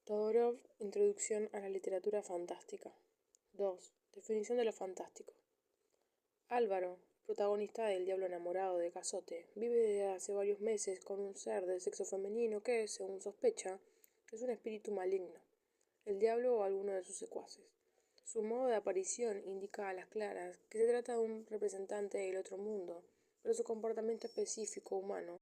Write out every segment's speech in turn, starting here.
Todorov, Introducción a la literatura fantástica. 2. Definición de lo fantástico. Álvaro, protagonista del Diablo enamorado de Cazotte, vive desde hace varios meses con un ser del sexo femenino que, según sospecha, es un espíritu maligno, el diablo o alguno de sus secuaces. Su modo de aparición indica a las claras que se trata de un representante del otro mundo, pero su comportamiento específico humano,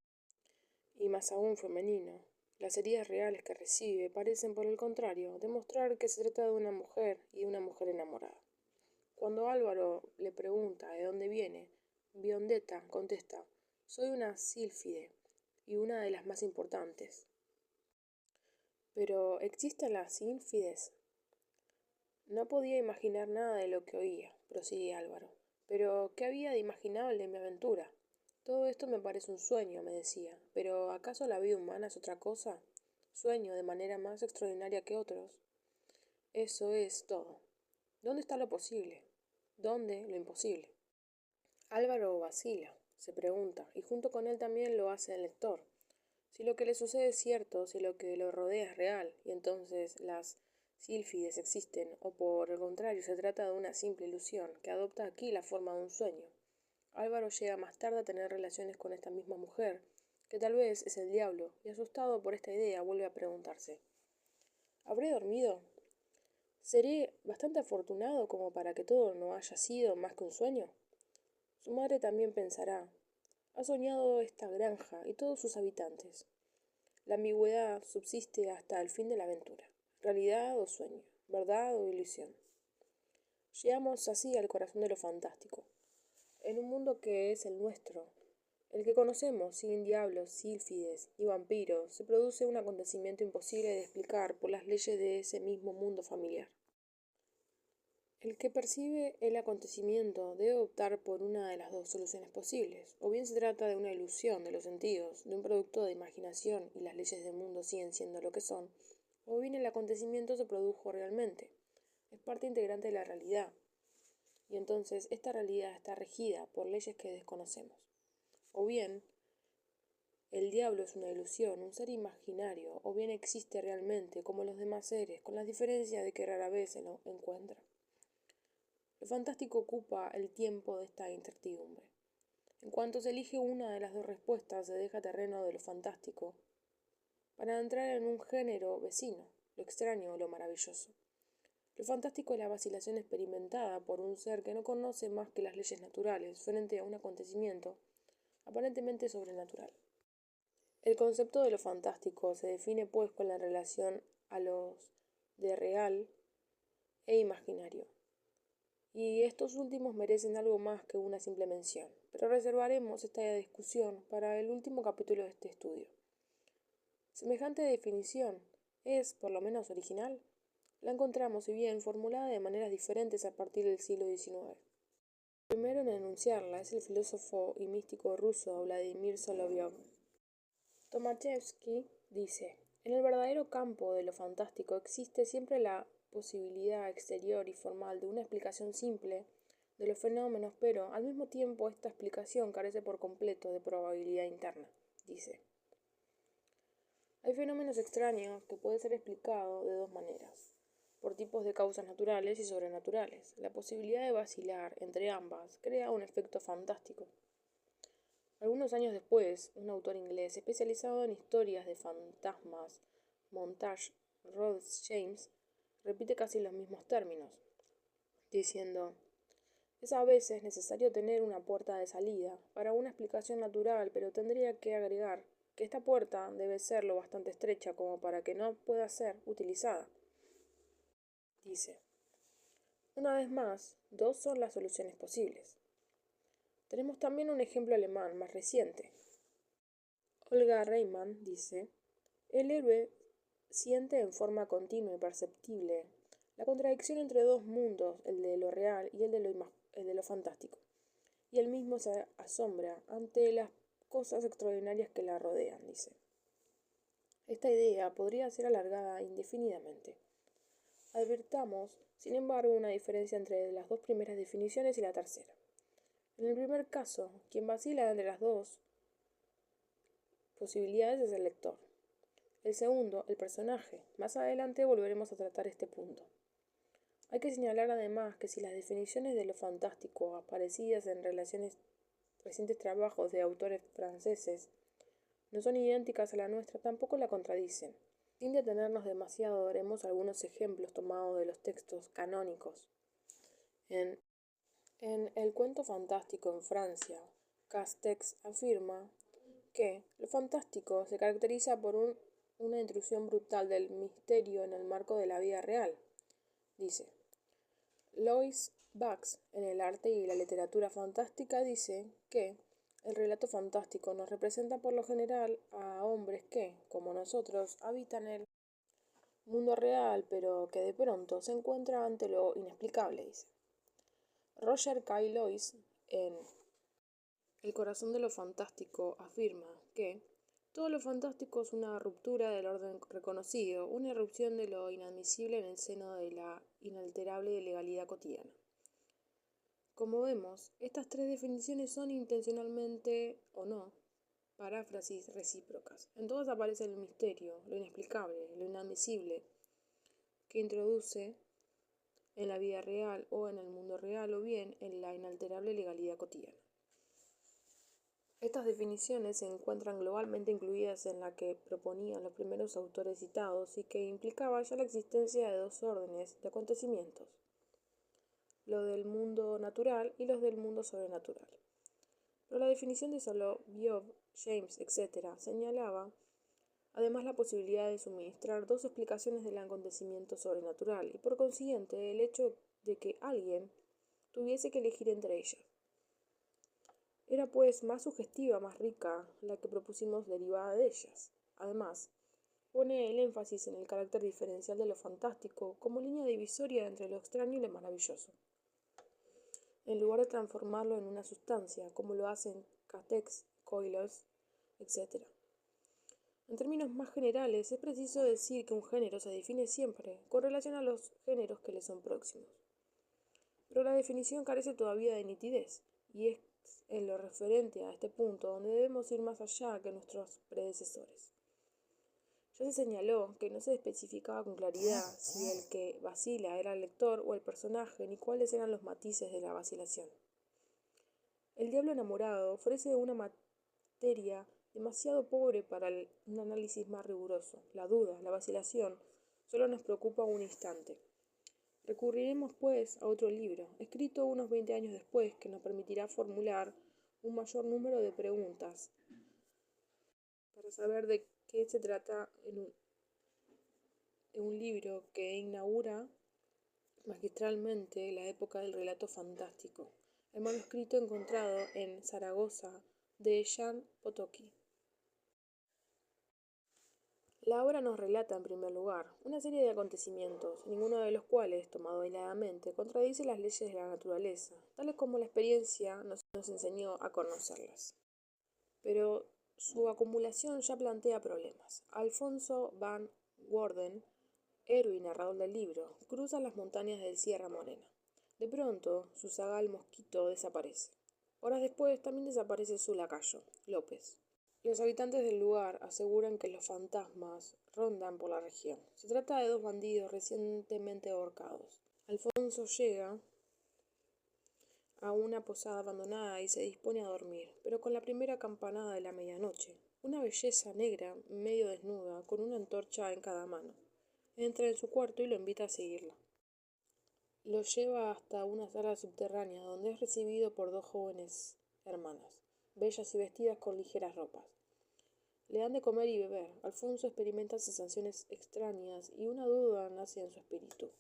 y más aún femenino. Las heridas reales que recibe parecen, por el contrario, demostrar que se trata de una mujer y de una mujer enamorada. Cuando Álvaro le pregunta de dónde viene, Viondetta contesta: soy una sílfide y una de las más importantes. Pero, ¿existen las sílfides? No podía imaginar nada de lo que oía, prosigue Álvaro. Pero, ¿qué había de imaginable en mi aventura? Todo esto me parece un sueño, me decía, pero ¿acaso la vida humana es otra cosa? Sueño de manera más extraordinaria que otros. Eso es todo. ¿Dónde está lo posible? ¿Dónde lo imposible? Álvaro vacila, se pregunta, y junto con él también lo hace el lector. Si lo que le sucede es cierto, si lo que lo rodea es real, y entonces las sílfides existen, o por el contrario se trata de una simple ilusión que adopta aquí la forma de un sueño. Álvaro llega más tarde a tener relaciones con esta misma mujer, que tal vez es el diablo, y asustado por esta idea vuelve a preguntarse: ¿habré dormido? ¿Seré bastante afortunado como para que todo no haya sido más que un sueño? Su madre también pensará: ha soñado esta granja y todos sus habitantes. La ambigüedad subsiste hasta el fin de la aventura. Realidad o sueño, verdad o ilusión. Llegamos así al corazón de lo fantástico. En un mundo que es el nuestro, el que conocemos, sin diablos, sílfides y vampiros, se produce un acontecimiento imposible de explicar por las leyes de ese mismo mundo familiar. El que percibe el acontecimiento debe optar por una de las dos soluciones posibles. O bien se trata de una ilusión de los sentidos, de un producto de imaginación y las leyes del mundo siguen siendo lo que son, o bien el acontecimiento se produjo realmente, es parte integrante de la realidad, y entonces esta realidad está regida por leyes que desconocemos. O bien el diablo es una ilusión, un ser imaginario, o bien existe realmente como los demás seres, con la diferencia de que rara vez se lo encuentra. Lo fantástico ocupa el tiempo de esta incertidumbre. En cuanto se elige una de las dos respuestas, se deja terreno de lo fantástico para entrar en un género vecino, lo extraño o lo maravilloso. Lo fantástico es la vacilación experimentada por un ser que no conoce más que las leyes naturales frente a un acontecimiento aparentemente sobrenatural. El concepto de lo fantástico se define pues con la relación a los de real e imaginario. Y estos últimos merecen algo más que una simple mención, pero reservaremos esta discusión para el último capítulo de este estudio. Semejante definición es, por lo menos original, la encontramos, si bien formulada de maneras diferentes a partir del siglo XIX. El primero en enunciarla es el filósofo y místico ruso Vladimir Soloviov. Tomaszewski dice: en el verdadero campo de lo fantástico existe siempre la posibilidad exterior y formal de una explicación simple de los fenómenos, pero al mismo tiempo esta explicación carece por completo de probabilidad interna. Dice: hay fenómenos extraños que pueden ser explicados de dos maneras, por tipos de causas naturales y sobrenaturales. La posibilidad de vacilar entre ambas crea un efecto fantástico. Algunos años después, un autor inglés especializado en historias de fantasmas, Montage Rhodes James, repite casi los mismos términos, diciendo: es a veces necesario tener una puerta de salida para una explicación natural, pero tendría que agregar que esta puerta debe ser lo bastante estrecha como para que no pueda ser utilizada. Dice: una vez más, dos son las soluciones posibles. Tenemos también un ejemplo alemán más reciente. Olga Reimann dice: el héroe siente en forma continua y perceptible la contradicción entre dos mundos, el de lo real y el de lo fantástico, y él mismo se asombra ante las cosas extraordinarias que la rodean, dice. Esta idea podría ser alargada indefinidamente. Advirtamos, sin embargo, una diferencia entre las dos primeras definiciones y la tercera. En el primer caso, quien vacila entre las dos posibilidades es el lector. El segundo, el personaje. Más adelante volveremos a tratar este punto. Hay que señalar además que si las definiciones de lo fantástico aparecidas en recientes trabajos de autores franceses no son idénticas a la nuestra, tampoco la contradicen. Sin detenernos demasiado, daremos algunos ejemplos tomados de los textos canónicos. En El cuento fantástico en Francia, Castex afirma que lo fantástico se caracteriza por una intrusión brutal del misterio en el marco de la vida real. Dice, Louis Bax, en El arte y la literatura fantástica, dice que el relato fantástico nos representa por lo general a hombres que, como nosotros, habitan el mundo real, pero que de pronto se encuentran ante lo inexplicable, dice. Roger K. Lois, en El corazón de lo fantástico, afirma que todo lo fantástico es una ruptura del orden reconocido, una irrupción de lo inadmisible en el seno de la inalterable legalidad cotidiana. Como vemos, estas tres definiciones son intencionalmente o no paráfrasis recíprocas. En todas aparece el misterio, lo inexplicable, lo inadmisible, que introduce en la vida real o en el mundo real o bien en la inalterable legalidad cotidiana. Estas definiciones se encuentran globalmente incluidas en la que proponían los primeros autores citados y que implicaba ya la existencia de dos órdenes de acontecimientos, los del mundo natural y los del mundo sobrenatural. Pero la definición de Soloviev, James, etc., señalaba además la posibilidad de suministrar dos explicaciones del acontecimiento sobrenatural y por consiguiente el hecho de que alguien tuviese que elegir entre ellas. Era pues más sugestiva, más rica la que propusimos derivada de ellas. Además, pone el énfasis en el carácter diferencial de lo fantástico como línea divisoria entre lo extraño y lo maravilloso, en lugar de transformarlo en una sustancia, como lo hacen Castex, Coilos, etc. En términos más generales, es preciso decir que un género se define siempre con relación a los géneros que le son próximos. Pero la definición carece todavía de nitidez, y es en lo referente a este punto donde debemos ir más allá que nuestros predecesores. Ya se señaló que no se especificaba con claridad si el que vacila era el lector o el personaje, ni cuáles eran los matices de la vacilación. El diablo enamorado ofrece una materia demasiado pobre para un análisis más riguroso. La duda, la vacilación, solo nos preocupa un instante. Recurriremos, pues, a otro libro, escrito unos 20 años después, que nos permitirá formular un mayor número de preguntas para saber de qué se trata en un libro que inaugura magistralmente la época del relato fantástico, el manuscrito encontrado en Zaragoza de Jan Potocki. La obra nos relata, en primer lugar, una serie de acontecimientos, ninguno de los cuales, tomado aisladamente, contradice las leyes de la naturaleza, tales como la experiencia nos enseñó a conocerlas. Pero su acumulación ya plantea problemas. Alfonso van Woerden, héroe y narrador del libro, cruza las montañas del Sierra Morena. De pronto, su zagal Mosquito desaparece. Horas después también desaparece su lacayo, López. Los habitantes del lugar aseguran que los fantasmas rondan por la región. Se trata de dos bandidos recientemente ahorcados. Alfonso llega a una posada abandonada y se dispone a dormir, pero con la primera campanada de la medianoche, una belleza negra, medio desnuda, con una antorcha en cada mano, entra en su cuarto y lo invita a seguirla. Lo lleva hasta una sala subterránea donde es recibido por dos jóvenes hermanas, bellas y vestidas con ligeras ropas. Le dan de comer y beber. Alfonso experimenta sensaciones extrañas y una duda nace en su espíritu.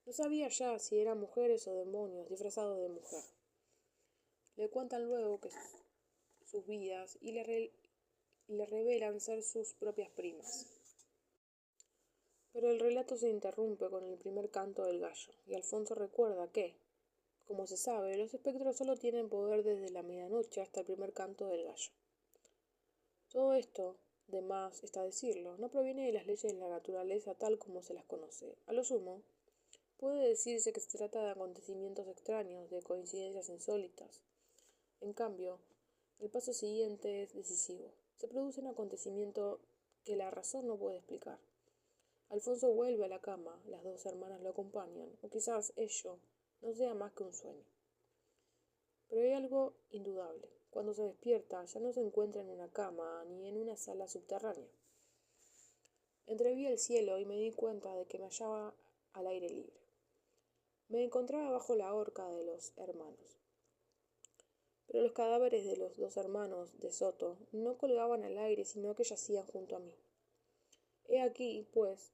No sabía ya si eran mujeres o demonios disfrazados de mujer. Le cuentan luego que sus vidas y le revelan ser sus propias primas. Pero el relato se interrumpe con el primer canto del gallo, y Alfonso recuerda que, como se sabe, los espectros solo tienen poder desde la medianoche hasta el primer canto del gallo. Todo esto, de más está decirlo, no proviene de las leyes de la naturaleza tal como se las conoce. A lo sumo, puede decirse que se trata de acontecimientos extraños, de coincidencias insólitas. En cambio, el paso siguiente es decisivo. Se produce un acontecimiento que la razón no puede explicar. Alfonso vuelve a la cama, las dos hermanas lo acompañan, o quizás ello no sea más que un sueño. Pero hay algo indudable. Cuando se despierta, ya no se encuentra en una cama ni en una sala subterránea. Entreví el cielo y me di cuenta de que me hallaba al aire libre. Me encontraba bajo la horca de los hermanos. Pero los cadáveres de los dos hermanos de Soto no colgaban al aire, sino que yacían junto a mí. He aquí, pues,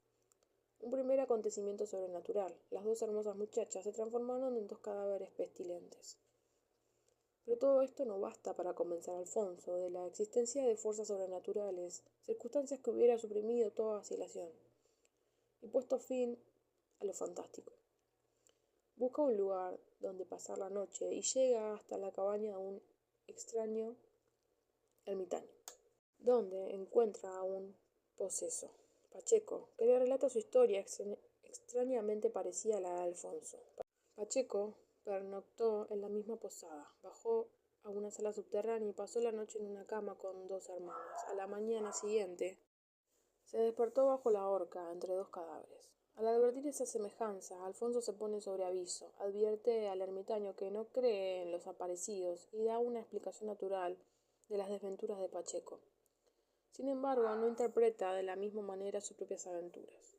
un primer acontecimiento sobrenatural. Las dos hermosas muchachas se transformaron en dos cadáveres pestilentes. Pero todo esto no basta para convencer a Alfonso de la existencia de fuerzas sobrenaturales, circunstancias que hubiera suprimido toda vacilación y puesto fin a lo fantástico. Busca un lugar donde pasar la noche y llega hasta la cabaña de un extraño ermitaño, donde encuentra a un poseso, Pacheco, que le relata su historia extrañamente parecida a la de Alfonso. Pacheco pernoctó en la misma posada, bajó a una sala subterránea y pasó la noche en una cama con dos hermanas. A la mañana siguiente se despertó bajo la horca entre dos cadáveres. Al advertir esa semejanza, Alfonso se pone sobre aviso, advierte al ermitaño que no cree en los aparecidos y da una explicación natural de las desventuras de Pacheco. Sin embargo, no interpreta de la misma manera sus propias aventuras.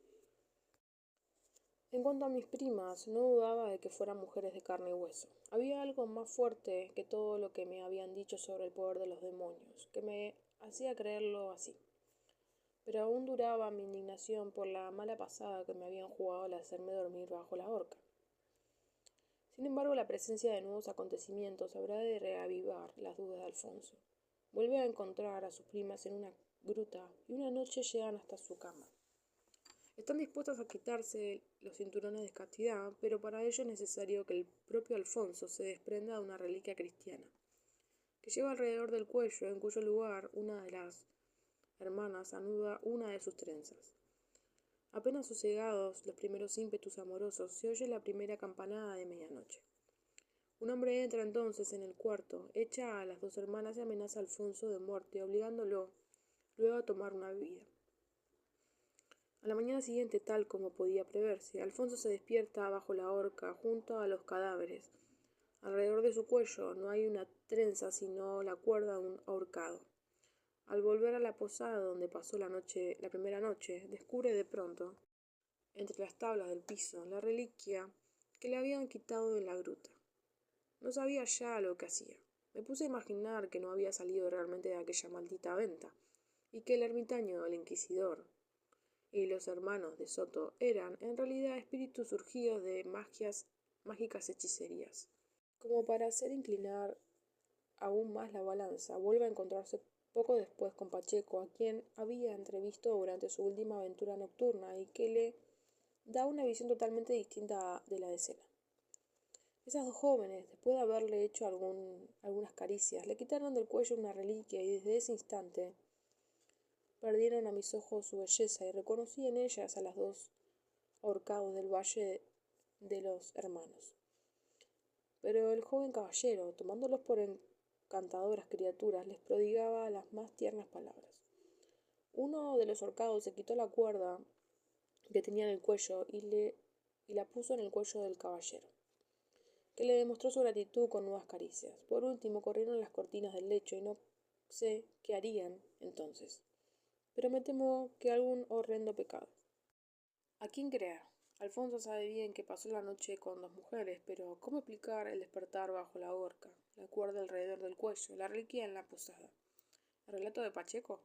En cuanto a mis primas, no dudaba de que fueran mujeres de carne y hueso. Había algo más fuerte que todo lo que me habían dicho sobre el poder de los demonios, que me hacía creerlo así. Pero aún duraba mi indignación por la mala pasada que me habían jugado al hacerme dormir bajo la horca. Sin embargo, la presencia de nuevos acontecimientos habrá de reavivar las dudas de Alfonso. Vuelve a encontrar a sus primas en una gruta y una noche llegan hasta su cama. Están dispuestas a quitarse los cinturones de castidad, pero para ello es necesario que el propio Alfonso se desprenda de una reliquia cristiana, que lleva alrededor del cuello, en cuyo lugar una de las hermanas anuda una de sus trenzas. Apenas sosegados los primeros ímpetus amorosos, se oye la primera campanada de medianoche. Un hombre entra entonces en el cuarto, echa a las dos hermanas y amenaza a Alfonso de muerte, obligándolo luego a tomar una bebida. A la mañana siguiente, tal como podía preverse, Alfonso se despierta bajo la horca, junto a los cadáveres. Alrededor de su cuello no hay una trenza, sino la cuerda de un ahorcado. Al volver a la posada donde pasó la primera noche, descubre de pronto, entre las tablas del piso, la reliquia que le habían quitado en la gruta. No sabía ya lo que hacía. Me puse a imaginar que no había salido realmente de aquella maldita venta, y que el ermitaño, el inquisidor, y los hermanos de Soto eran, en realidad, espíritus surgidos de mágicas hechicerías. Como para hacer inclinar aún más la balanza, vuelve a encontrarse poco después con Pacheco, a quien había entrevisto durante su última aventura nocturna y que le da una visión totalmente distinta de la de escena. Esas dos jóvenes, después de haberle hecho algunas caricias, le quitaron del cuello una reliquia y desde ese instante perdieron a mis ojos su belleza y reconocí en ellas a las dos ahorcados del Valle de los Hermanos. Pero el joven caballero, tomándolos por encantadoras criaturas, les prodigaba las más tiernas palabras. Uno de los ahorcados se quitó la cuerda que tenía en el cuello y la puso en el cuello del caballero, que le demostró su gratitud con nuevas caricias. Por último, corrieron las cortinas del lecho y no sé qué harían entonces, pero me temo que algún horrendo pecado. ¿A quién creer? Alfonso sabe bien que pasó la noche con dos mujeres, pero ¿cómo explicar el despertar bajo la horca, la cuerda alrededor del cuello, la reliquia en la posada? ¿El relato de Pacheco?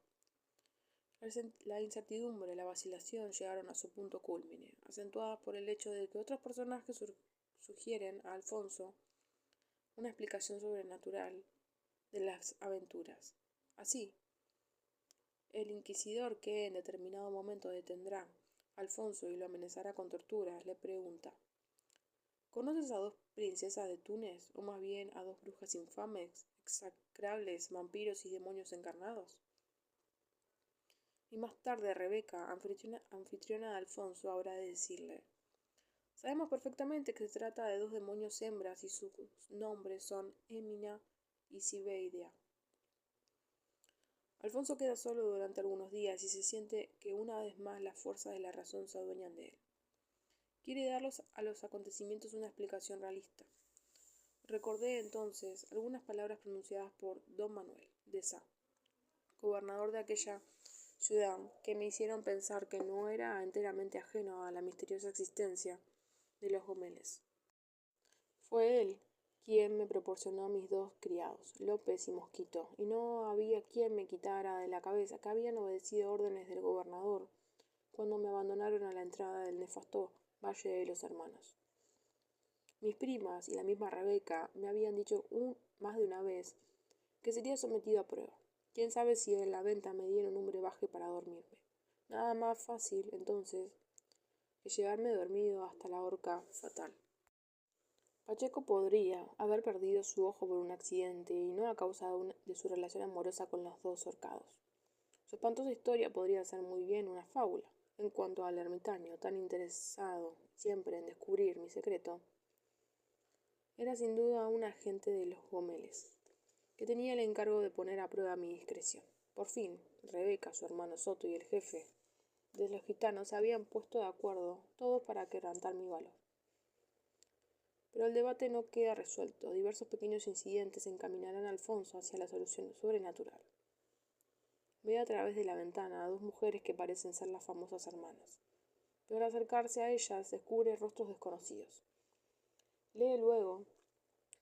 La incertidumbre, la vacilación llegaron a su punto cúlmine, acentuadas por el hecho de que otros personajes sugieren a Alfonso una explicación sobrenatural de las aventuras. Así, el inquisidor, que en determinado momento detendrá a Alfonso y lo amenazará con torturas, le pregunta: ¿conoces a dos princesas de Túnez, o más bien a dos brujas infames, execrables vampiros y demonios encarnados? Y más tarde Rebeca, anfitriona de Alfonso, habrá de decirle: sabemos perfectamente que se trata de dos demonios hembras y sus nombres son Émina y Sibeidea. Alfonso queda solo durante algunos días y se siente que una vez más las fuerzas de la razón se adueñan de él. Quiere darlos a los acontecimientos una explicación realista. Recordé entonces algunas palabras pronunciadas por don Manuel de Sá, gobernador de aquella ciudad, que me hicieron pensar que no era enteramente ajeno a la misteriosa existencia de los Gómez. Fue él quien me proporcionó mis dos criados, López y Mosquito, y no había quien me quitara de la cabeza que habían obedecido órdenes del gobernador cuando me abandonaron a la entrada del nefasto Valle de los Hermanos. Mis primas y la misma Rebeca me habían dicho más de una vez que sería sometido a prueba. Quién sabe si en la venta me dieron un brebaje para dormirme. Nada más fácil, entonces, que llevarme dormido hasta la horca fatal. Pacheco podría haber perdido su ojo por un accidente y no a causa de su relación amorosa con los dos ahorcados. Su espantosa historia podría ser muy bien una fábula. En cuanto al ermitaño, tan interesado siempre en descubrir mi secreto, era sin duda un agente de los Gómez, que tenía el encargo de poner a prueba mi discreción. Por fin, Rebeca, su hermano Soto y el jefe de los gitanos se habían puesto de acuerdo, todos para quebrantar mi valor. Pero el debate no queda resuelto. Diversos pequeños incidentes encaminarán a Alfonso hacia la solución sobrenatural. Ve a través de la ventana a dos mujeres que parecen ser las famosas hermanas, pero al acercarse a ellas descubre rostros desconocidos. Lee luego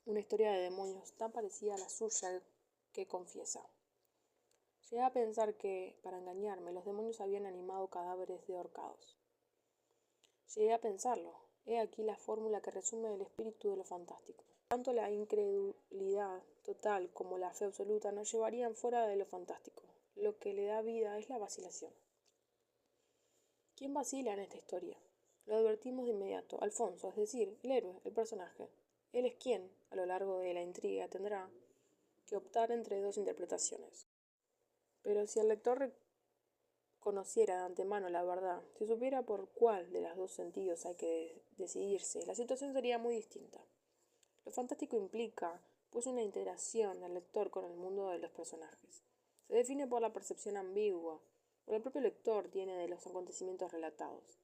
una historia de demonios tan parecida a la suya que confiesa. Llegué a pensar que, para engañarme, los demonios habían animado cadáveres de ahorcados. Llegué a pensarlo. He aquí la fórmula que resume el espíritu de lo fantástico. Tanto la incredulidad total como la fe absoluta nos llevarían fuera de lo fantástico. Lo que le da vida es la vacilación. ¿Quién vacila en esta historia? Lo advertimos de inmediato. Alfonso, es decir, el héroe, el personaje. Él es quien, a lo largo de la intriga, tendrá que optar entre dos interpretaciones. Pero si el lector conociera de antemano la verdad, si supiera por cuál de los dos sentidos hay que decidirse, la situación sería muy distinta. Lo fantástico implica, pues, una integración del lector con el mundo de los personajes. Se define por la percepción ambigua, por el propio lector tiene de los acontecimientos relatados.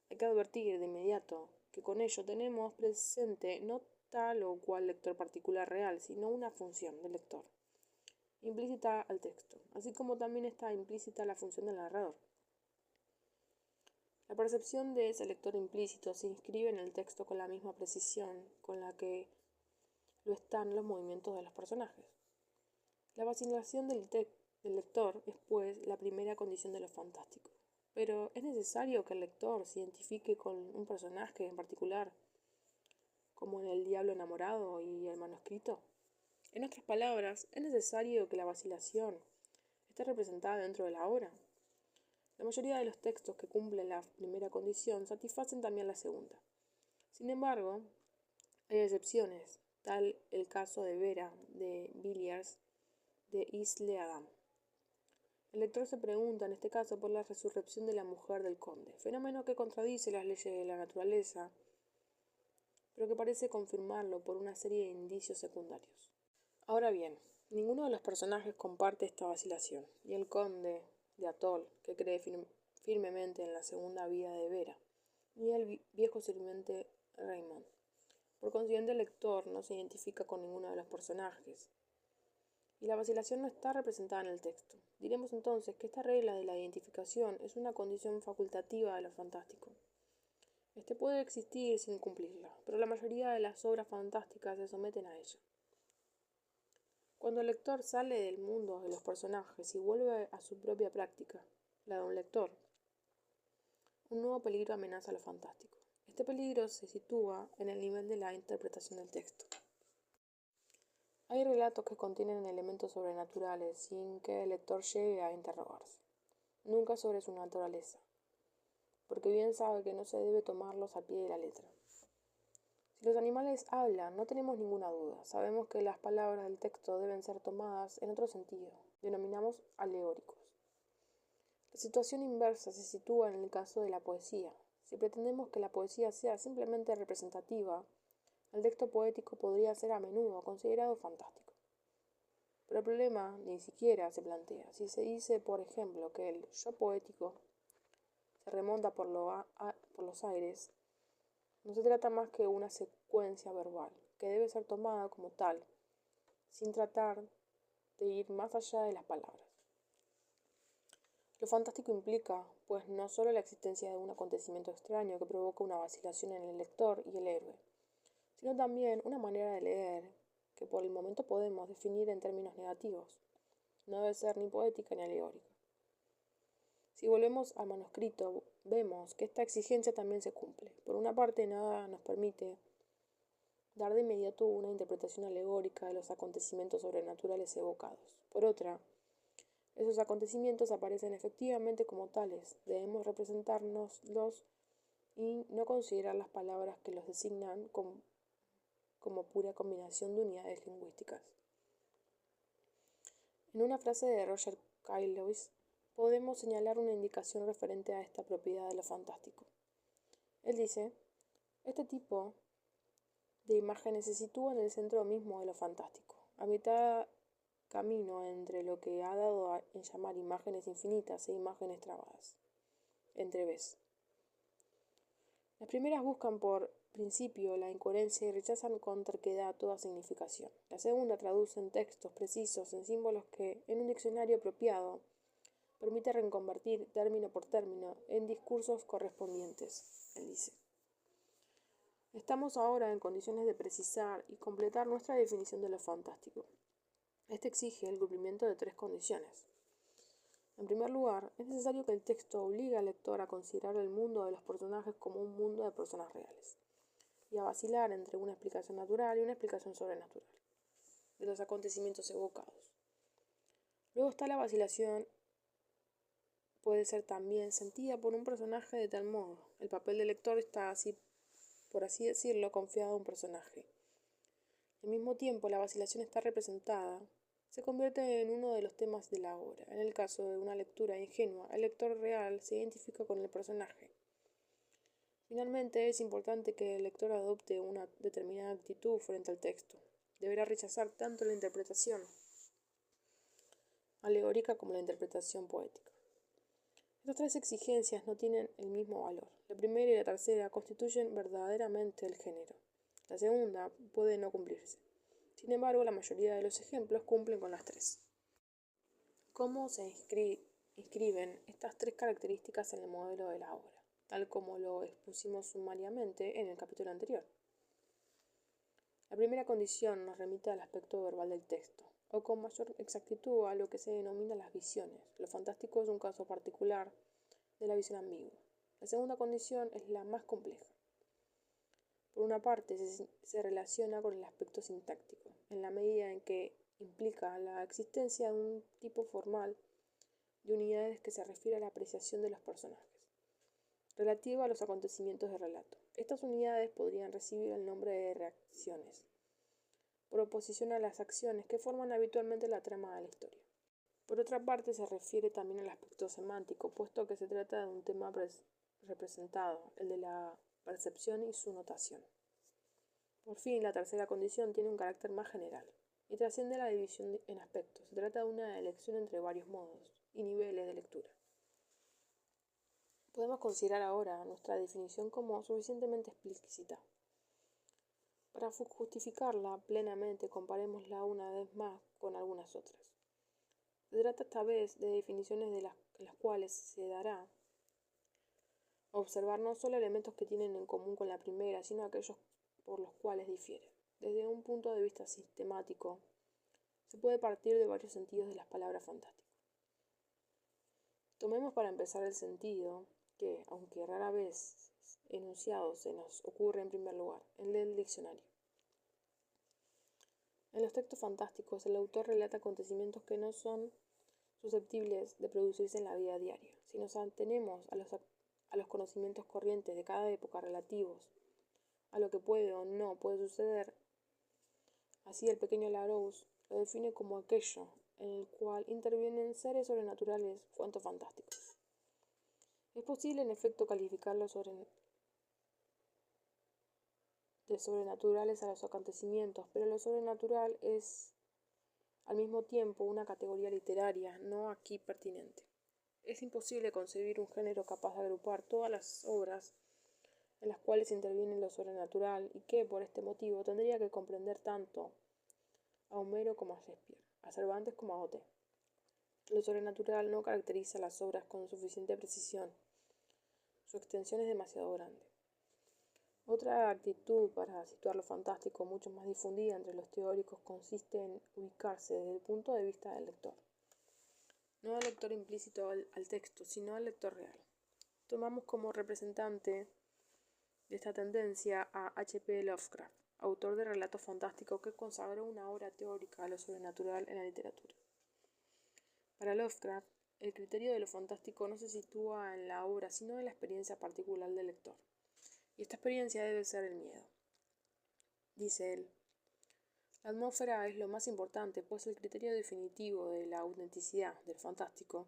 Hay que advertir de inmediato que con ello tenemos presente no tal o cual lector particular real, sino una función del lector, implícita al texto, así como también está implícita la función del narrador. La percepción de ese lector implícito se inscribe en el texto con la misma precisión con la que lo están los movimientos de los personajes. La vacilación del lector es, pues, la primera condición de lo fantástico. Pero ¿es necesario que el lector se identifique con un personaje en particular, como en El diablo enamorado y El manuscrito? En otras palabras, ¿es necesario que la vacilación esté representada dentro de la obra? La mayoría de los textos que cumplen la primera condición satisfacen también la segunda. Sin embargo, hay excepciones, tal el caso de Vera, de Villiers, de Isle Adam. El lector se pregunta en este caso por la resurrección de la mujer del conde, fenómeno que contradice las leyes de la naturaleza, pero que parece confirmarlo por una serie de indicios secundarios. Ahora bien, ninguno de los personajes comparte esta vacilación, y el conde de Atol, que cree firmemente en la segunda vida de Vera, ni el viejo sirviente Raymond. Por consiguiente, el lector no se identifica con ninguno de los personajes, y la vacilación no está representada en el texto. Diremos entonces que esta regla de la identificación es una condición facultativa de lo fantástico. Este puede existir sin cumplirla, pero la mayoría de las obras fantásticas se someten a ella. Cuando el lector sale del mundo de los personajes y vuelve a su propia práctica, la de un lector, un nuevo peligro amenaza lo fantástico. Este peligro se sitúa en el nivel de la interpretación del texto. Hay relatos que contienen elementos sobrenaturales sin que el lector llegue a interrogarse, nunca sobre su naturaleza, porque bien sabe que no se debe tomarlos al pie de la letra. Si los animales hablan, no tenemos ninguna duda, sabemos que las palabras del texto deben ser tomadas en otro sentido, denominamos alegóricos. La situación inversa se sitúa en el caso de la poesía. Si pretendemos que la poesía sea simplemente representativa, el texto poético podría ser a menudo considerado fantástico. Pero el problema ni siquiera se plantea. Si se dice, por ejemplo, que el yo poético se remonta por los aires, no se trata más que una secuencia verbal, que debe ser tomada como tal, sin tratar de ir más allá de las palabras. Lo fantástico implica, pues, no solo la existencia de un acontecimiento extraño que provoca una vacilación en el lector y el héroe, sino también una manera de leer que por el momento podemos definir en términos negativos. No debe ser ni poética ni alegórica. Si volvemos al manuscrito, vemos que esta exigencia también se cumple. Por una parte, nada nos permite dar de inmediato una interpretación alegórica de los acontecimientos sobrenaturales evocados. Por otra, esos acontecimientos aparecen efectivamente como tales. Debemos representárnoslos y no considerar las palabras que los designan como pura combinación de unidades lingüísticas. En una frase de Roger Caillois podemos señalar una indicación referente a esta propiedad de lo fantástico. Él dice, este tipo de imágenes se sitúa en el centro mismo de lo fantástico, a mitad camino entre lo que ha dado en llamar imágenes infinitas e imágenes trabadas, entre vez. Las primeras buscan por principio la incoherencia y rechazan con terquedad toda significación. La segunda traducen textos precisos en símbolos que, en un diccionario apropiado, permite reconvertir término por término en discursos correspondientes, él dice. Estamos ahora en condiciones de precisar y completar nuestra definición de lo fantástico. Este exige el cumplimiento de 3 condiciones. En primer lugar, es necesario que el texto obligue al lector a considerar el mundo de los personajes como un mundo de personas reales, y a vacilar entre una explicación natural y una explicación sobrenatural de los acontecimientos evocados. Luego está la vacilación, puede ser también sentida por un personaje de tal modo. El papel del lector está así, por así decirlo, confiado a un personaje. Al mismo tiempo, la vacilación está representada, se convierte en uno de los temas de la obra. En el caso de una lectura ingenua, el lector real se identifica con el personaje. Finalmente, es importante que el lector adopte una determinada actitud frente al texto. Deberá rechazar tanto la interpretación alegórica como la interpretación poética. Estas 3 exigencias no tienen el mismo valor. La primera y la tercera constituyen verdaderamente el género. La segunda puede no cumplirse. Sin embargo, la mayoría de los ejemplos cumplen con las 3. ¿Cómo se inscriben estas 3 características en el modelo de la obra? Tal como lo expusimos sumariamente en el capítulo anterior. La primera condición nos remite al aspecto verbal del texto, o con mayor exactitud a lo que se denomina las visiones. Lo fantástico es un caso particular de la visión ambigua. La segunda condición es la más compleja. Por una parte, se relaciona con el aspecto sintáctico, en la medida en que implica la existencia de un tipo formal de unidades que se refiere a la apreciación de los personajes, relativa a los acontecimientos de relato. Estas unidades podrían recibir el nombre de reacciones, por oposición a las acciones que forman habitualmente la trama de la historia. Por otra parte, se refiere también al aspecto semántico, puesto que se trata de un tema representado, el de la percepción y su notación. Por fin, la tercera condición tiene un carácter más general y trasciende la división en aspectos. Se trata de una elección entre varios modos y niveles de lectura. Podemos considerar ahora nuestra definición como suficientemente explícita. Para justificarla plenamente, comparémosla una vez más con algunas otras. Se trata esta vez de definiciones en las cuales se dará a observar no solo elementos que tienen en común con la primera, sino aquellos por los cuales difieren. Desde un punto de vista sistemático, se puede partir de varios sentidos de las palabras fantásticas. Tomemos para empezar el sentido que, aunque rara vez enunciado, se nos ocurre en primer lugar, el del diccionario. En los textos fantásticos, el autor relata acontecimientos que no son susceptibles de producirse en la vida diaria. Si nos atenemos a los conocimientos corrientes de cada época relativos a lo que puede o no puede suceder, así el pequeño Larousse lo define como aquello en el cual intervienen seres sobrenaturales cuanto fantásticos. Es posible en efecto calificarlos de sobrenaturales a los acontecimientos, pero lo sobrenatural es al mismo tiempo una categoría literaria no aquí pertinente. Es imposible concebir un género capaz de agrupar todas las obras en las cuales interviene lo sobrenatural y que, por este motivo, tendría que comprender tanto a Homero como a Shakespeare, a Cervantes como a Goethe. Lo sobrenatural no caracteriza las obras con suficiente precisión. Su extensión es demasiado grande. Otra actitud para situar lo fantástico, mucho más difundida entre los teóricos, consiste en ubicarse desde el punto de vista del lector. No al lector implícito al texto, sino al lector real. Tomamos como representante de esta tendencia a H.P. Lovecraft, autor de relatos fantásticos que consagró una obra teórica a lo sobrenatural en la literatura. Para Lovecraft, el criterio de lo fantástico no se sitúa en la obra, sino en la experiencia particular del lector. Y esta experiencia debe ser el miedo. Dice él, la atmósfera es lo más importante, pues el criterio definitivo de la autenticidad del fantástico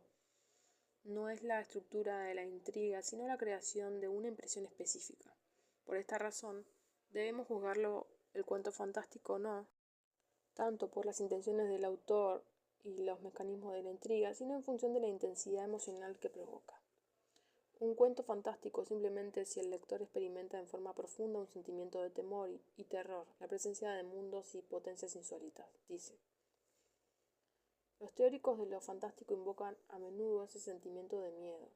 no es la estructura de la intriga, sino la creación de una impresión específica. Por esta razón, debemos juzgarlo el cuento fantástico no tanto por las intenciones del autor y los mecanismos de la intriga, sino en función de la intensidad emocional que provoca. Un cuento fantástico simplemente si el lector experimenta en forma profunda un sentimiento de temor y terror, la presencia de mundos y potencias insólitas, dice. Los teóricos de lo fantástico invocan a menudo ese sentimiento de miedo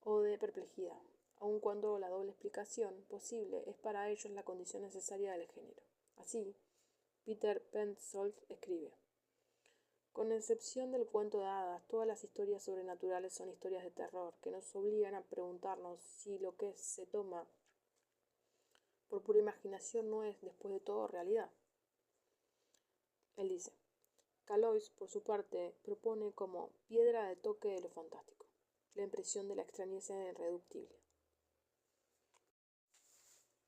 o de perplejidad, aun cuando la doble explicación posible es para ellos la condición necesaria del género. Así, Peter Penfold escribe, con excepción del cuento de hadas, todas las historias sobrenaturales son historias de terror que nos obligan a preguntarnos si lo que se toma por pura imaginación no es, después de todo, realidad. Él dice, Calois, por su parte, propone como piedra de toque de lo fantástico, la impresión de la extrañeza irreductible.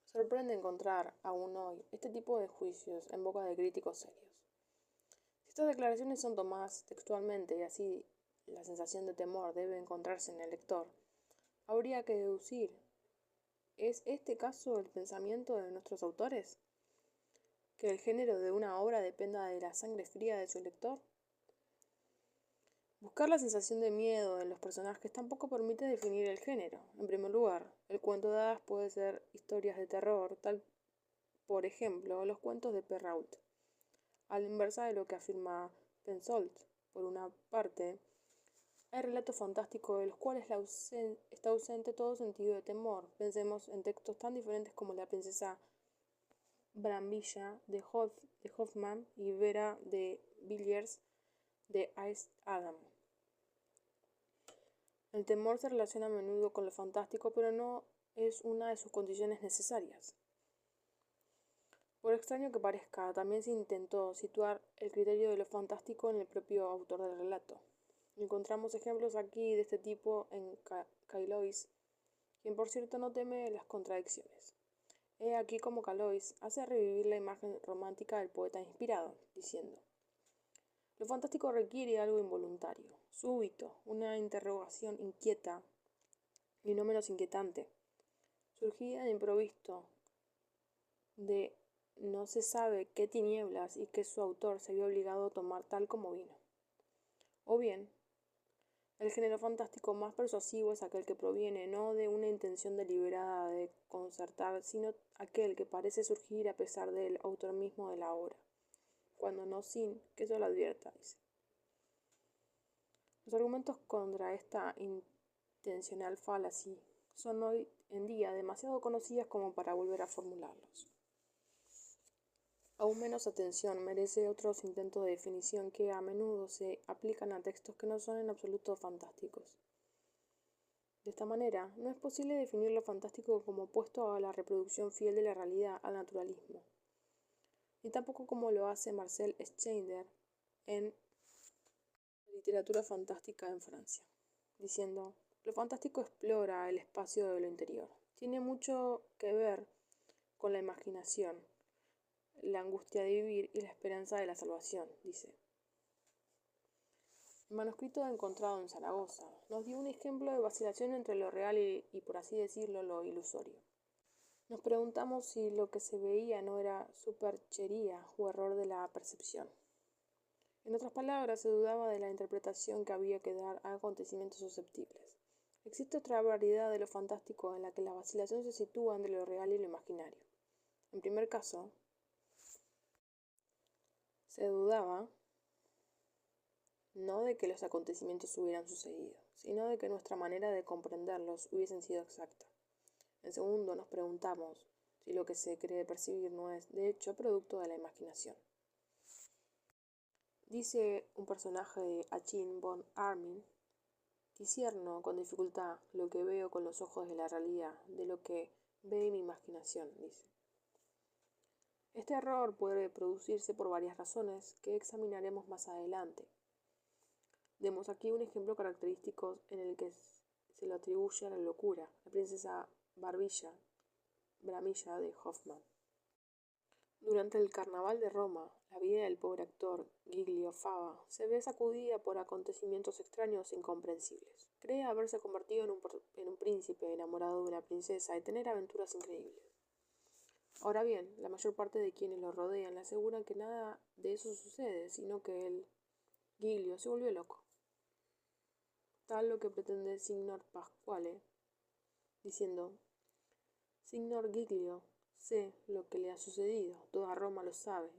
Sorprende encontrar, aún hoy, este tipo de juicios en boca de críticos serios. Si estas declaraciones son tomadas textualmente y así la sensación de temor debe encontrarse en el lector, habría que deducir, ¿es este caso el pensamiento de nuestros autores? ¿Que el género de una obra dependa de la sangre fría de su lector? Buscar la sensación de miedo en los personajes tampoco permite definir el género. En primer lugar, el cuento de hadas puede ser historias de terror, tal por ejemplo los cuentos de Perrault, a la inversa de lo que afirma Penfold. Por una parte, hay relatos fantásticos de los cuales está ausente todo sentido de temor. Pensemos en textos tan diferentes como La princesa Bramilla de Hoffmann y Vera de Villiers de Ice Adam. El temor se relaciona a menudo con lo fantástico, pero no es una de sus condiciones necesarias. Por extraño que parezca, también se intentó situar el criterio de lo fantástico en el propio autor del relato. Encontramos ejemplos aquí de este tipo en Calois, quien por cierto no teme las contradicciones. He aquí como Calois hace revivir la imagen romántica del poeta inspirado, diciendo, lo fantástico requiere algo involuntario, súbito, una interrogación inquieta y no menos inquietante, surgida de improviso, de no se sabe qué tinieblas y que su autor se vio obligado a tomar tal como vino. O bien, el género fantástico más persuasivo es aquel que proviene no de una intención deliberada de concertar, sino aquel que parece surgir a pesar del autor mismo de la obra, cuando no sin que eso lo advierta, dice. Los argumentos contra esta intencional fallacy son hoy en día demasiado conocidas como para volver a formularlos. Aún menos atención merece otros intentos de definición que a menudo se aplican a textos que no son en absoluto fantásticos. De esta manera, no es posible definir lo fantástico como opuesto a la reproducción fiel de la realidad, al naturalismo, ni tampoco como lo hace Marcel Schneider en Literatura fantástica en Francia, diciendo, lo fantástico explora el espacio de lo interior. Tiene mucho que ver con la imaginación, la angustia de vivir y la esperanza de la salvación, dice. El manuscrito encontrado en Zaragoza nos dio un ejemplo de vacilación entre lo real y, por así decirlo, lo ilusorio. Nos preguntamos si lo que se veía no era superchería o error de la percepción. En otras palabras, se dudaba de la interpretación que había que dar a acontecimientos susceptibles. Existe otra variedad de lo fantástico en la que la vacilación se sitúa entre lo real y lo imaginario. En primer caso, se dudaba no de que los acontecimientos hubieran sucedido, sino de que nuestra manera de comprenderlos hubiesen sido exacta. En segundo, nos preguntamos si lo que se cree percibir no es, de hecho, producto de la imaginación. Dice un personaje de Achim von Arnim: discierno con dificultad lo que veo con los ojos de la realidad de lo que ve mi imaginación, dice. Este error puede producirse por varias razones que examinaremos más adelante. Demos aquí un ejemplo característico en el que se lo atribuye a la locura, la princesa Bramilla de Hoffmann. Durante el carnaval de Roma, la vida del pobre actor Giglio Fava se ve sacudida por acontecimientos extraños e incomprensibles. Cree haberse convertido en un príncipe enamorado de una princesa y tener aventuras increíbles. Ahora bien, la mayor parte de quienes lo rodean le aseguran que nada de eso sucede, sino que Giglio se volvió loco. Tal lo que pretende Signor Pasquale, diciendo: Signor Giglio, sé lo que le ha sucedido, toda Roma lo sabe.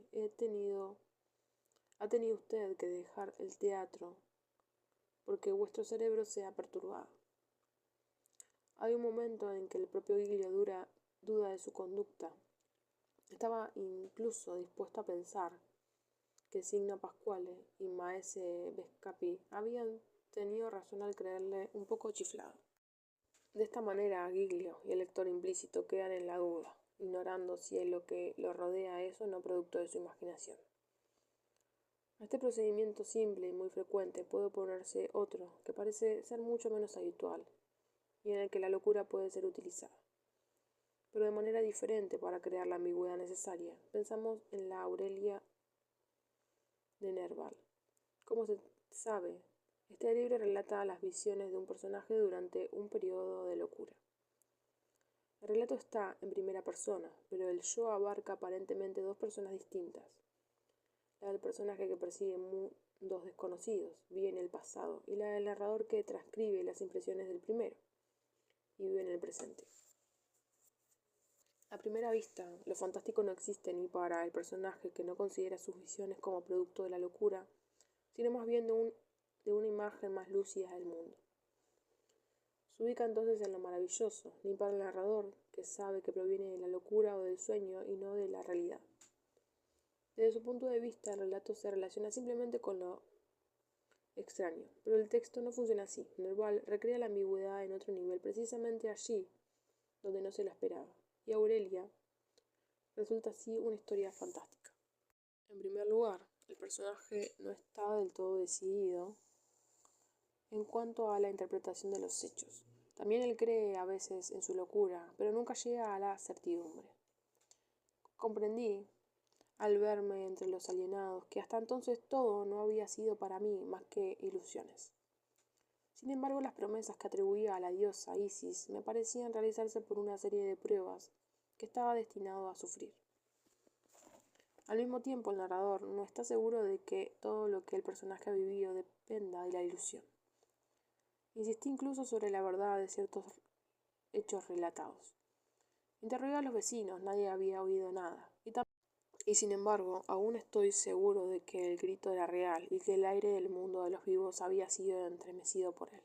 Ha tenido usted que dejar el teatro porque vuestro cerebro se ha perturbado. Hay un momento en que el propio Giglio duda de su conducta. Estaba incluso dispuesto a pensar que Signo Pasquale y Maese Bescapi habían tenido razón al creerle un poco chiflado. De esta manera, Giglio y el lector implícito quedan en la duda, ignorando si lo que lo rodea es o no producto de su imaginación. A este procedimiento simple y muy frecuente puede oponerse otro que parece ser mucho menos habitual y en el que la locura puede ser utilizada, pero de manera diferente para crear la ambigüedad necesaria. Pensamos en la Aurelia de Nerval. Como se sabe, este libro relata las visiones de un personaje durante un periodo de locura. El relato está en primera persona, pero el yo abarca aparentemente dos personas distintas. La del personaje que percibe mundos desconocidos, vive en el pasado, y la del narrador que transcribe las impresiones del primero y vive en el presente. A primera vista, lo fantástico no existe ni para el personaje que no considera sus visiones como producto de la locura, sino más bien de una imagen más lúcida del mundo. Se ubica entonces en lo maravilloso, ni para el narrador, que sabe que proviene de la locura o del sueño y no de la realidad. Desde su punto de vista, el relato se relaciona simplemente con lo extraño, pero el texto no funciona así. Nerval recrea la ambigüedad en otro nivel, precisamente allí donde no se la esperaba, y Aurelia resulta así una historia fantástica. En primer lugar, el personaje no está del todo decidido en cuanto a la interpretación de los hechos. También él cree a veces en su locura, pero nunca llega a la certidumbre. Comprendí, al verme entre los alienados, que hasta entonces todo no había sido para mí más que ilusiones. Sin embargo, las promesas que atribuía a la diosa Isis me parecían realizarse por una serie de pruebas que estaba destinado a sufrir. Al mismo tiempo, el narrador no está seguro de que todo lo que el personaje ha vivido dependa de la ilusión. Insistí incluso sobre la verdad de ciertos hechos relatados. Interrogué a los vecinos, nadie había oído nada. Y sin embargo, aún estoy seguro de que el grito era real y que el aire del mundo de los vivos había sido entremecido por él.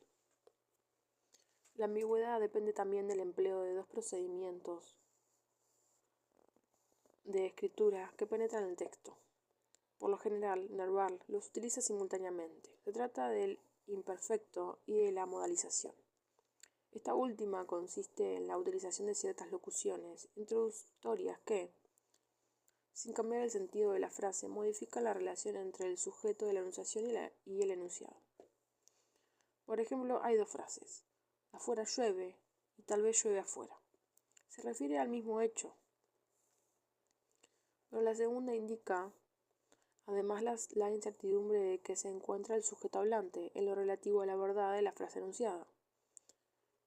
La ambigüedad depende también del empleo de dos procedimientos de escritura que penetran el texto. Por lo general, Nerval los utiliza simultáneamente. Se trata del imperfecto y de la modalización. Esta última consiste en la utilización de ciertas locuciones introductorias que, sin cambiar el sentido de la frase, modifican la relación entre el sujeto de la enunciación y el enunciado. Por ejemplo, hay dos frases: afuera llueve y tal vez llueve afuera. Se refiere al mismo hecho, pero la segunda indica además la incertidumbre de que se encuentra el sujeto hablante en lo relativo a la verdad de la frase enunciada.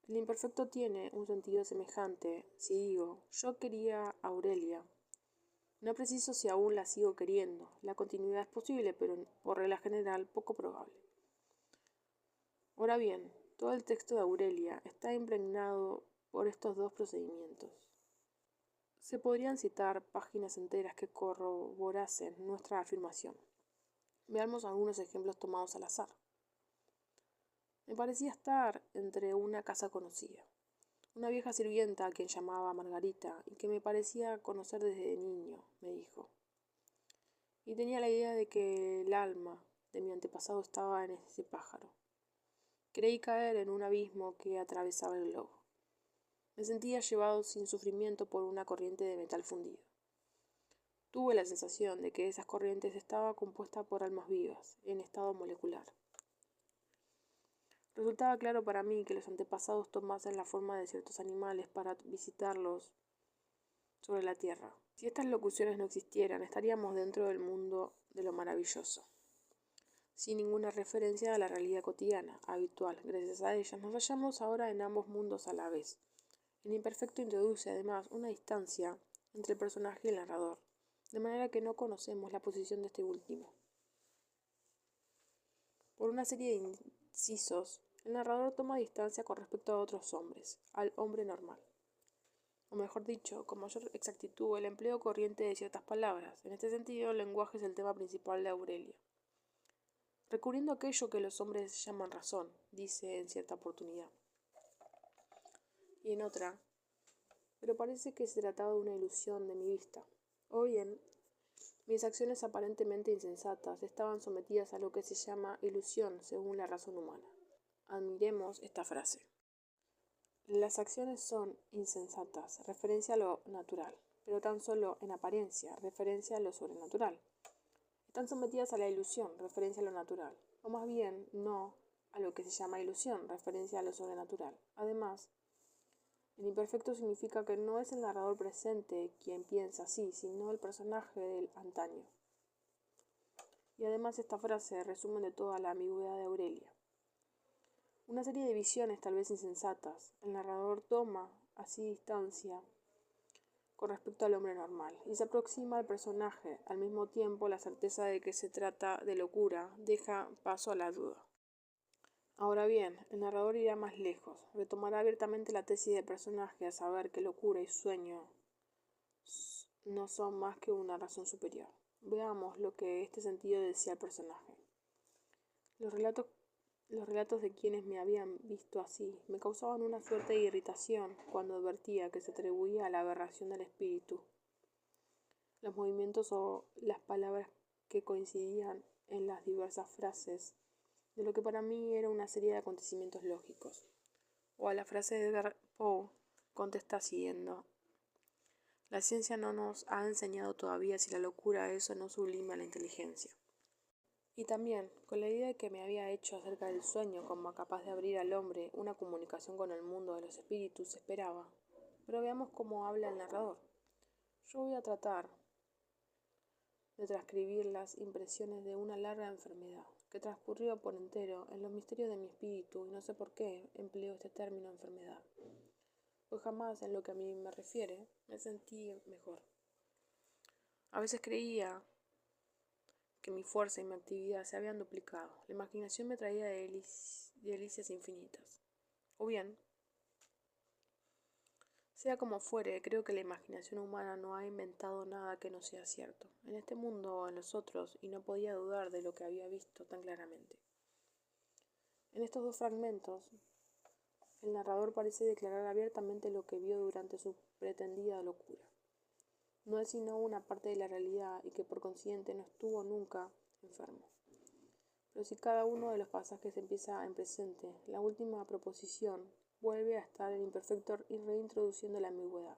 El imperfecto tiene un sentido semejante si digo: yo quería a Aurelia, No preciso si aún la sigo queriendo. La continuidad es posible, pero por regla general poco probable. Ahora bien, todo el texto de Aurelia está impregnado por estos dos procedimientos. Se podrían citar páginas enteras que corroborasen nuestra afirmación. Veamos algunos ejemplos tomados al azar. Me parecía estar entre una casa conocida, una vieja sirvienta a quien llamaba Margarita y que me parecía conocer desde niño, me dijo. Y tenía la idea de que el alma de mi antepasado estaba en ese pájaro. Creí caer en un abismo que atravesaba el globo. Me sentía llevado sin sufrimiento por una corriente de metal fundido. Tuve la sensación de que esas corrientes estaban compuestas por almas vivas, en estado molecular. Resultaba claro para mí que los antepasados tomasen la forma de ciertos animales para visitarlos sobre la tierra. Si estas locuciones no existieran, estaríamos dentro del mundo de lo maravilloso, sin ninguna referencia a la realidad cotidiana, habitual. Gracias a ellas nos hallamos ahora en ambos mundos a la vez. El imperfecto introduce además una distancia entre el personaje y el narrador, de manera que no conocemos la posición de este último. Por una serie de incisos, el narrador toma distancia con respecto a otros hombres, al hombre normal. O mejor dicho, con mayor exactitud, el empleo corriente de ciertas palabras. En este sentido, el lenguaje es el tema principal de Aurelia. Recurriendo a aquello que los hombres llaman razón, dice en cierta oportunidad. Y en otra, pero parece que se trataba de una ilusión de mi vista. O bien, mis acciones aparentemente insensatas estaban sometidas a lo que se llama ilusión según la razón humana. Admiremos esta frase. Las acciones son insensatas, referencia a lo natural, pero tan solo en apariencia, referencia a lo sobrenatural. Están sometidas a la ilusión, referencia a lo natural, o más bien no a lo que se llama ilusión, referencia a lo sobrenatural. Además, el imperfecto significa que no es el narrador presente quien piensa así, sino el personaje del antaño. Y además esta frase resume de toda la ambigüedad de Aurelia. Una serie de visiones tal vez insensatas. El narrador toma así distancia con respecto al hombre normal y se aproxima al personaje. Al mismo tiempo, la certeza de que se trata de locura deja paso a la duda. Ahora bien, el narrador irá más lejos, retomará abiertamente la tesis del personaje a saber que locura y sueño no son más que una razón superior. Veamos lo que este sentido decía el personaje. Los relatos de quienes me habían visto así me causaban una suerte de irritación cuando advertía que se atribuía a la aberración del espíritu. Los movimientos o las palabras que coincidían en las diversas frases de lo que para mí era una serie de acontecimientos lógicos. O a la frase de Edgar Poe contesta siguiendo: la ciencia no nos ha enseñado todavía si la locura es o no sublime a la inteligencia. Y también, con la idea que me había hecho acerca del sueño como capaz de abrir al hombre una comunicación con el mundo de los espíritus, esperaba. Pero veamos cómo habla el narrador. Yo voy a tratar de transcribir las impresiones de una larga enfermedad, que transcurrió por entero en los misterios de mi espíritu, y no sé por qué empleo este término enfermedad, pues jamás en lo que a mí me refiere me sentí mejor. A veces creía que mi fuerza y mi actividad se habían duplicado. La imaginación me traía delicias infinitas. O bien, sea como fuere, creo que la imaginación humana no ha inventado nada que no sea cierto, en este mundo o en los otros, y no podía dudar de lo que había visto tan claramente. En estos dos fragmentos, el narrador parece declarar abiertamente lo que vio durante su pretendida locura. No es sino una parte de la realidad y que por consiguiente no estuvo nunca enfermo. Pero si cada uno de los pasajes empieza en presente, la última proposición vuelve a estar en imperfecto y reintroduciendo la ambigüedad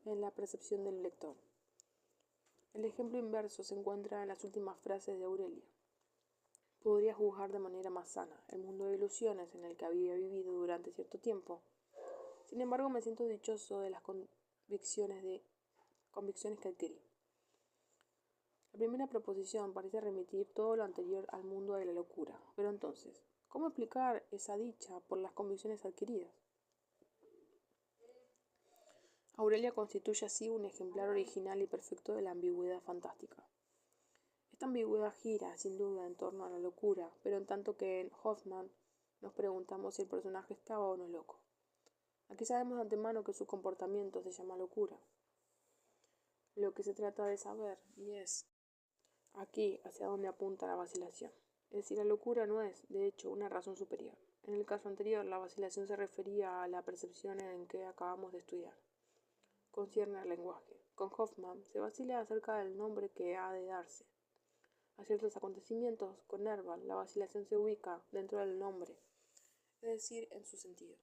en la percepción del lector. El ejemplo inverso se encuentra en las últimas frases de Aurelia. Podría juzgar de manera más sana el mundo de ilusiones en el que había vivido durante cierto tiempo. Sin embargo, me siento dichoso de las convicciones que adquirí. La primera proposición parece remitir todo lo anterior al mundo de la locura. Pero entonces, ¿cómo explicar esa dicha por las convicciones adquiridas? Aurelia constituye así un ejemplar original y perfecto de la ambigüedad fantástica. Esta ambigüedad gira, sin duda, en torno a la locura, pero en tanto que en Hoffman nos preguntamos si el personaje estaba o no loco. Aquí sabemos de antemano que su comportamiento se llama locura. Lo que se trata de saber, y es aquí hacia dónde apunta la vacilación. Es decir, la locura no es, de hecho, una razón superior. En el caso anterior, la vacilación se refería a la percepción en que acabamos de estudiar. Concierne al lenguaje. Con Hoffman se vacila acerca del nombre que ha de darse a ciertos acontecimientos. Con Nerval, la vacilación se ubica dentro del nombre, es decir, en su sentido.